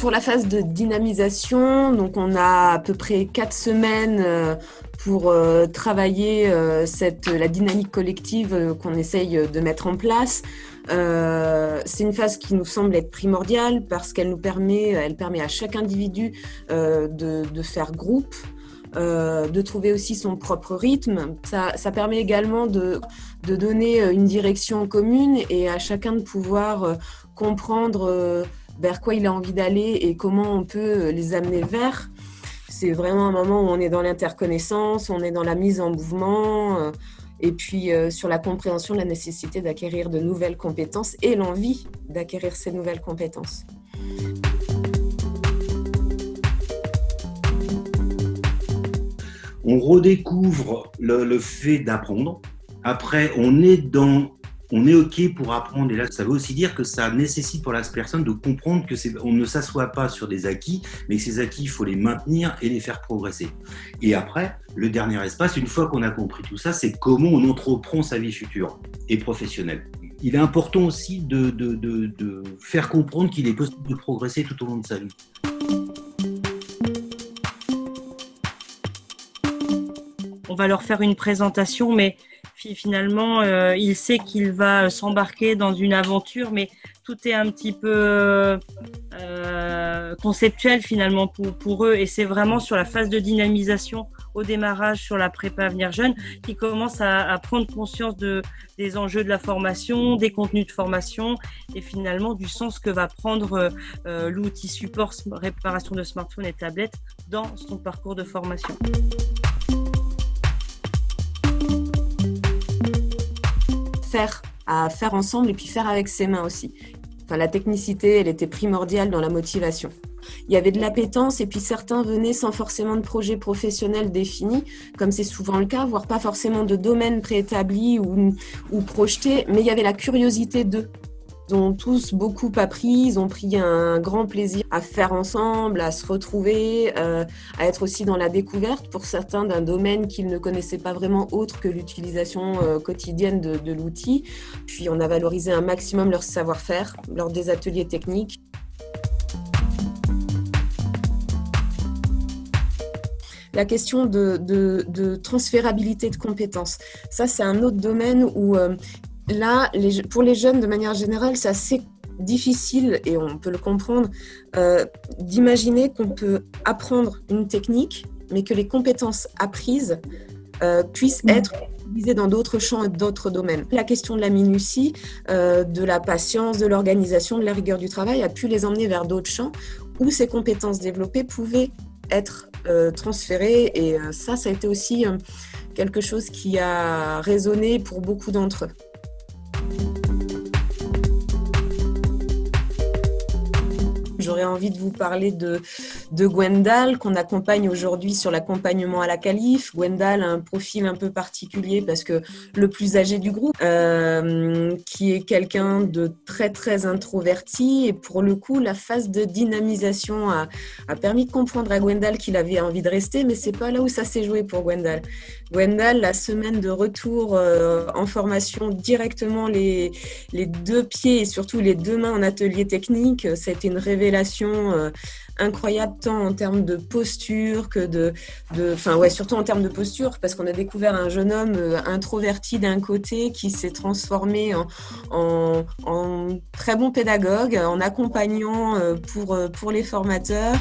Pour la phase de dynamisation, donc on a à peu près 4 semaines pour travailler la dynamique collective qu'on essaye de mettre en place. C'est une phase qui nous semble être primordiale parce qu'elle permet à chaque individu de faire groupe, de trouver aussi son propre rythme. Ça permet également de donner une direction commune et à chacun de pouvoir comprendre vers quoi il a envie d'aller et comment on peut les amener vers. C'est vraiment un moment où on est dans l'interconnaissance, on est dans la mise en mouvement et puis sur la compréhension de la nécessité d'acquérir de nouvelles compétences et l'envie d'acquérir ces nouvelles compétences. On redécouvre le fait d'apprendre. Après, on est OK pour apprendre. Et là, ça veut aussi dire que ça nécessite pour la personne de comprendre qu'on ne s'assoit pas sur des acquis, mais que ces acquis, il faut les maintenir et les faire progresser. Et après, le dernier espace, une fois qu'on a compris tout ça, c'est comment on entreprend sa vie future et professionnelle. Il est important aussi de faire comprendre qu'il est possible de progresser tout au long de sa vie. On va leur faire une présentation, mais finalement, il sait qu'il va s'embarquer dans une aventure, mais tout est un petit peu conceptuel finalement pour eux. Et c'est vraiment sur la phase de dynamisation au démarrage, sur la prépa Avenir Jeune, qu'ils commencent à prendre conscience des enjeux de la formation, des contenus de formation et finalement du sens que va prendre l'outil support réparation de smartphones et tablettes dans son parcours de formation. À faire ensemble et puis faire avec ses mains aussi. Enfin, la technicité, elle était primordiale dans la motivation. Il y avait de l'appétence et puis certains venaient sans forcément de projet professionnel défini, comme c'est souvent le cas, voire pas forcément de domaine préétabli ou projeté, mais il y avait la curiosité d'eux. Ils ont tous beaucoup appris, ils ont pris un grand plaisir à faire ensemble, à se retrouver, à être aussi dans la découverte pour certains d'un domaine qu'ils ne connaissaient pas vraiment autre que l'utilisation quotidienne de l'outil. Puis on a valorisé un maximum leur savoir-faire lors des ateliers techniques. La question de transférabilité de compétences, ça c'est un autre domaine où là, pour les jeunes, de manière générale, c'est assez difficile, et on peut le comprendre, d'imaginer qu'on peut apprendre une technique, mais que les compétences apprises puissent être utilisées dans d'autres champs et d'autres domaines. La question de la minutie, de la patience, de l'organisation, de la rigueur du travail a pu les emmener vers d'autres champs où ces compétences développées pouvaient être transférées. Et ça a été aussi quelque chose qui a résonné pour beaucoup d'entre eux. J'aurais envie de vous parler de Gwendal, qu'on accompagne aujourd'hui sur l'accompagnement à la qualif. Gwendal a un profil un peu particulier parce que le plus âgé du groupe, qui est quelqu'un de très très introverti. Et pour le coup, la phase de dynamisation a permis de comprendre à Gwendal qu'il avait envie de rester, mais c'est pas là où ça s'est joué pour Gwendal. Gwendal, la semaine de retour en formation, directement les deux pieds et surtout les deux mains en atelier technique, ça a été une révélation incroyable, tant en termes de posture que surtout en termes de posture, parce qu'on a découvert un jeune homme introverti d'un côté qui s'est transformé en très bon pédagogue, en accompagnant pour les formateurs.